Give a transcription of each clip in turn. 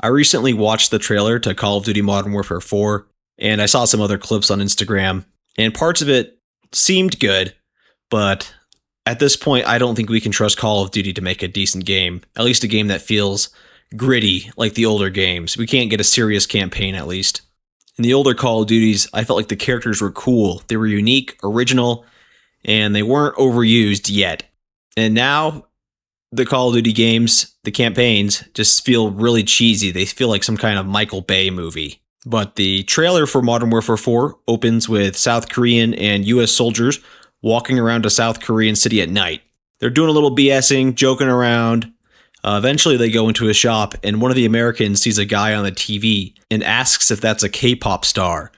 I recently watched the trailer to Call of Duty Modern Warfare 4, and I saw some other clips on Instagram, and parts of it seemed good, but at this point, I don't think we can trust Call of Duty to make a decent game, at least a game that feels gritty like the older games. We can't get a serious campaign, at least. In the older Call of Duties, I felt like the characters were cool. They were unique, original, and they weren't overused yet. And now, the Call of Duty games, the campaigns, just feel really cheesy. They feel like some kind of Michael Bay movie. But the trailer for Modern Warfare 4 opens with South Korean and US soldiers walking around a South Korean city at night. They're doing a little BSing, joking around. Eventually they go into a shop and one of the Americans sees a guy on the TV and asks if that's a K-pop star.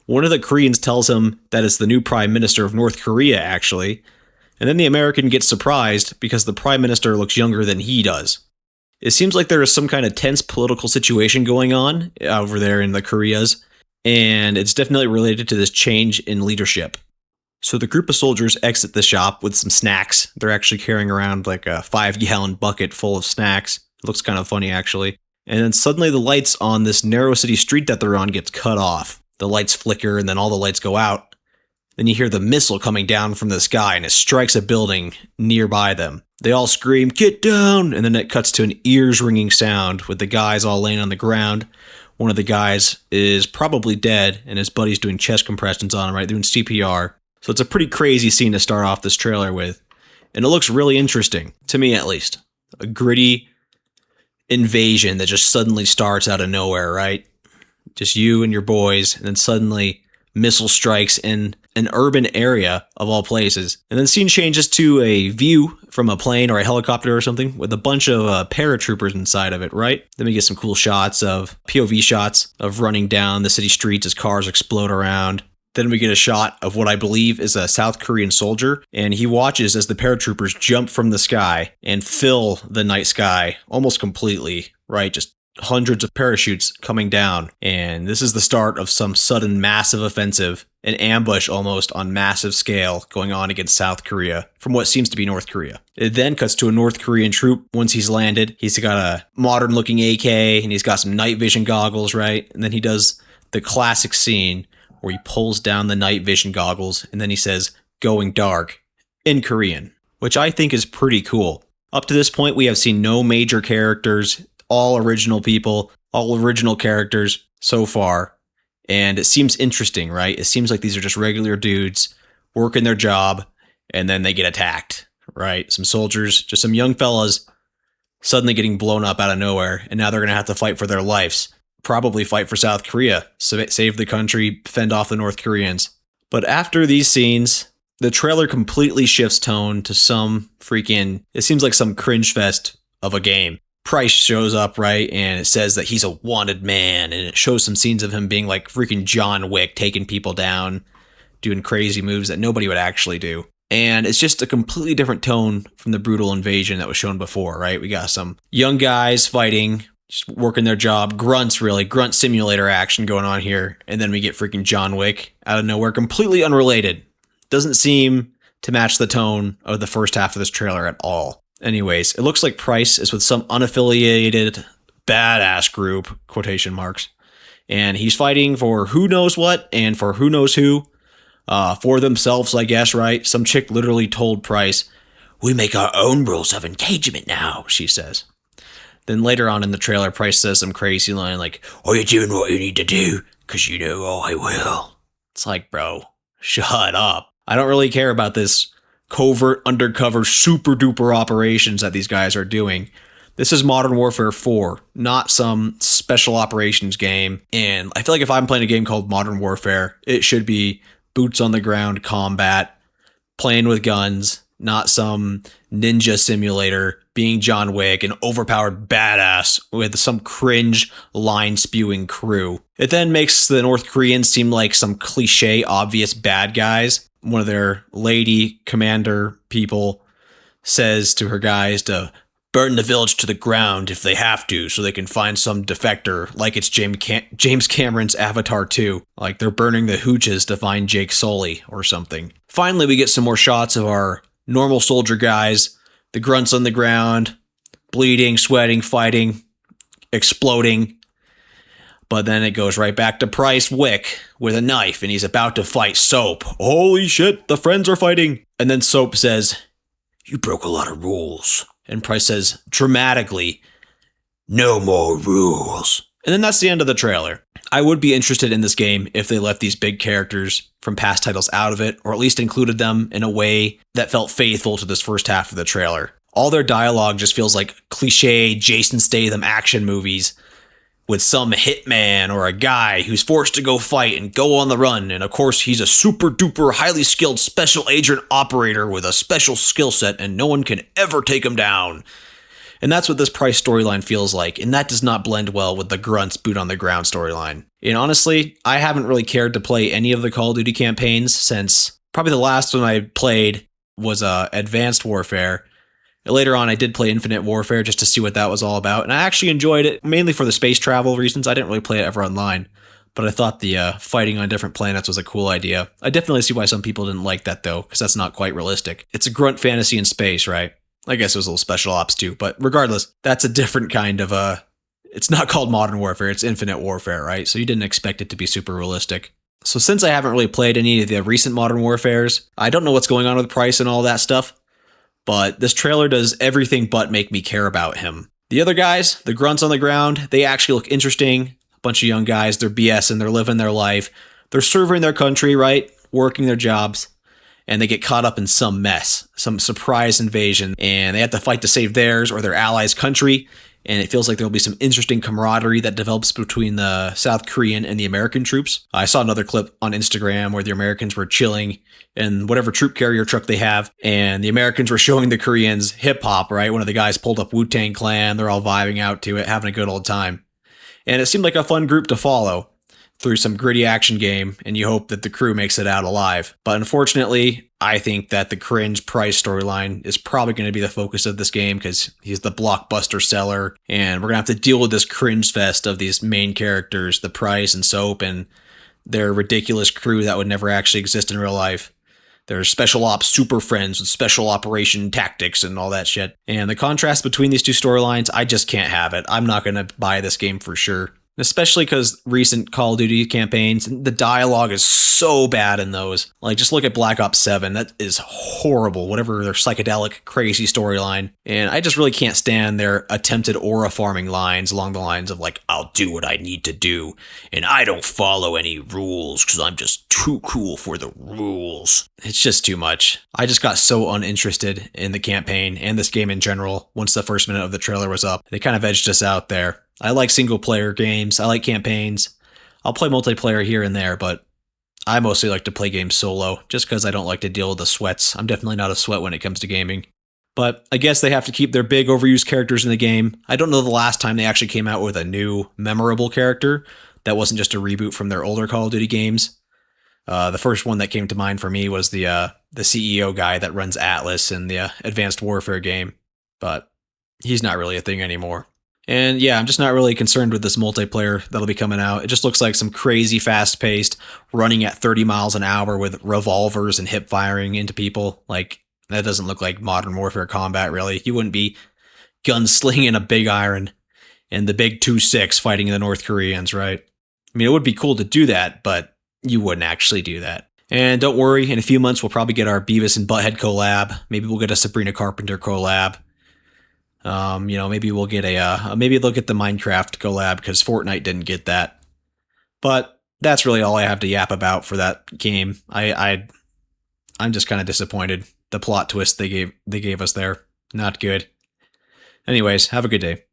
One of the Koreans tells him that it's the new prime minister of North Korea, actually. And then the American gets surprised because the prime minister looks younger than he does. It seems like there is some kind of tense political situation going on over there in the Koreas, and it's definitely related to this change in leadership. So the group of soldiers exit the shop with some snacks. They're actually carrying around like a 5-gallon bucket full of snacks. It looks kind of funny, actually. And then suddenly the lights on this narrow city street that they're on gets cut off. The lights flicker and then all the lights go out. Then you hear the missile coming down from the sky and it strikes a building nearby them. They all scream, "Get down!" And then it cuts to an ears-ringing sound with the guys all laying on the ground. One of the guys is probably dead and his buddy's doing chest compressions on him, right? Doing CPR. So it's a pretty crazy scene to start off this trailer with. And it looks really interesting, to me at least. A gritty invasion that just suddenly starts out of nowhere, right? Just you and your boys, and then suddenly missile strikes in an urban area of all places. And then the scene changes to a view from a plane or a helicopter or something with a bunch of paratroopers inside of it, right? Then we get some cool shots of POV shots of running down the city streets as cars explode around. Then we get a shot of what I believe is a South Korean soldier, and he watches as the paratroopers jump from the sky and fill the night sky almost completely, right? Just hundreds of parachutes coming down. And this is the start of some sudden massive offensive, an ambush almost on massive scale going on against South Korea from what seems to be North Korea. It then cuts to a North Korean troop once he's landed. He's got a modern looking AK and he's got some night vision goggles, right? And then he does the classic scene where he pulls down the night vision goggles and then he says, "Going dark," in Korean, which I think is pretty cool. Up to this point, we have seen no major characters, all original people, all original characters so far. And it seems interesting, right? It seems like these are just regular dudes working their job and then they get attacked, right? Some soldiers, just some young fellas suddenly getting blown up out of nowhere. And now they're going to have to fight for their lives. Probably fight for South Korea, save the country, fend off the North Koreans. But after these scenes, the trailer completely shifts tone to some freaking, it seems like some cringe fest of a game. Price shows up, right? And it says that he's a wanted man. And it shows some scenes of him being like freaking John Wick, taking people down, doing crazy moves that nobody would actually do. And it's just a completely different tone from the brutal invasion that was shown before, right? We got some young guys fighting, just working their job, grunts really, grunt simulator action going on here. And then we get freaking John Wick out of nowhere, completely unrelated. Doesn't seem to match the tone of the first half of this trailer at all. Anyways, it looks like Price is with some unaffiliated badass group, quotation marks. And he's fighting for who knows what and for who knows who. For themselves, I guess, right? Some chick literally told Price, "We make our own rules of engagement now," she says. Then later on in the trailer, Price says some crazy line like, "Are you doing what you need to do? Because you know I will." It's like, bro, shut up. I don't really care about this covert, undercover, super duper operations that these guys are doing. This is Modern Warfare 4, not some special operations game. And I feel like if I'm playing a game called Modern Warfare, it should be boots on the ground combat, playing with guns, not some ninja simulator, being John Wick, an overpowered badass with some cringe line-spewing crew. It then makes the North Koreans seem like some cliche, obvious bad guys. One of their lady commander people says to her guys to burn the village to the ground if they have to so they can find some defector, like it's James Cameron's Avatar 2. Like they're burning the hooches to find Jake Sully or something. Finally, we get some more shots of our normal soldier guys, the grunts on the ground, bleeding, sweating, fighting, exploding. But then it goes right back to Price Wick with a knife, and he's about to fight Soap. Holy shit, the friends are fighting. And then Soap says, "You broke a lot of rules." And Price says, dramatically, "No more rules." And then that's the end of the trailer. I would be interested in this game if they left these big characters from past titles out of it, or at least included them in a way that felt faithful to this first half of the trailer. All their dialogue just feels like cliche Jason Statham action movies with some hitman or a guy who's forced to go fight and go on the run. And of course, he's a super duper highly skilled special agent operator with a special skill set, and no one can ever take him down. And that's what this Price storyline feels like, and that does not blend well with the Grunts boot on the ground storyline. And honestly, I haven't really cared to play any of the Call of Duty campaigns since probably the last one I played was Advanced Warfare. Later on, I did play Infinite Warfare just to see what that was all about, and I actually enjoyed it, mainly for the space travel reasons. I didn't really play it ever online, but I thought the fighting on different planets was a cool idea. I definitely see why some people didn't like that, though, because that's not quite realistic. It's a grunt fantasy in space, right? I guess it was a little special ops, too, but regardless, that's a different kind of it's not called Modern Warfare, it's Infinite Warfare, right? So you didn't expect it to be super realistic. So since I haven't really played any of the recent Modern Warfares, I don't know what's going on with Price and all that stuff. But this trailer does everything but make me care about him. The other guys, the grunts on the ground, they actually look interesting. A bunch of young guys, they're BSing, they're living their life. They're serving their country, right? Working their jobs. And they get caught up in some mess, some surprise invasion. And they have to fight to save theirs or their allies' country. And it feels like there'll be some interesting camaraderie that develops between the South Korean and the American troops. I saw another clip on Instagram where the Americans were chilling in whatever troop carrier truck they have, and the Americans were showing the Koreans hip-hop, right? One of the guys pulled up Wu-Tang Clan. They're all vibing out to it, having a good old time. And it seemed like a fun group to follow through some gritty action game, and you hope that the crew makes it out alive. But unfortunately, I think that the cringe Price storyline is probably going to be the focus of this game because he's the blockbuster seller, and we're going to have to deal with this cringe fest of these main characters, the Price and Soap, and their ridiculous crew that would never actually exist in real life. They're special ops super friends with special operation tactics and all that shit. And the contrast between these two storylines, I just can't have it. I'm not going to buy this game for sure. Especially because recent Call of Duty campaigns, the dialogue is so bad in those. Like, just look at Black Ops 7. That is horrible, whatever their psychedelic, crazy storyline. And I just really can't stand their attempted aura farming lines along the lines of, like, "I'll do what I need to do, and I don't follow any rules because I'm just too cool for the rules." It's just too much. I just got so uninterested in the campaign and this game in general once the first minute of the trailer was up. They kind of edged us out there. I like single-player games. I like campaigns. I'll play multiplayer here and there, but I mostly like to play games solo, just because I don't like to deal with the sweats. I'm definitely not a sweat when it comes to gaming. But I guess they have to keep their big, overused characters in the game. I don't know the last time they actually came out with a new, memorable character that wasn't just a reboot from their older Call of Duty games. The first one that came to mind for me was the CEO guy that runs Atlas in the Advanced Warfare game, but he's not really a thing anymore. And yeah, I'm just not really concerned with this multiplayer that'll be coming out. It just looks like some crazy fast-paced, running at 30 miles an hour with revolvers and hip firing into people. Like, that doesn't look like Modern Warfare combat, really. You wouldn't be gunslinging a big iron and the big 2.6 fighting the North Koreans, right? I mean, it would be cool to do that, but you wouldn't actually do that. And don't worry, in a few months, we'll probably get our Beavis and Butthead collab. Maybe we'll get a Sabrina Carpenter collab. Maybe we'll get maybe they'll get the Minecraft collab because Fortnite didn't get that. But that's really all I have to yap about for that game. I'm just kind of disappointed. The plot twist they gave us there, not good. Anyways, have a good day.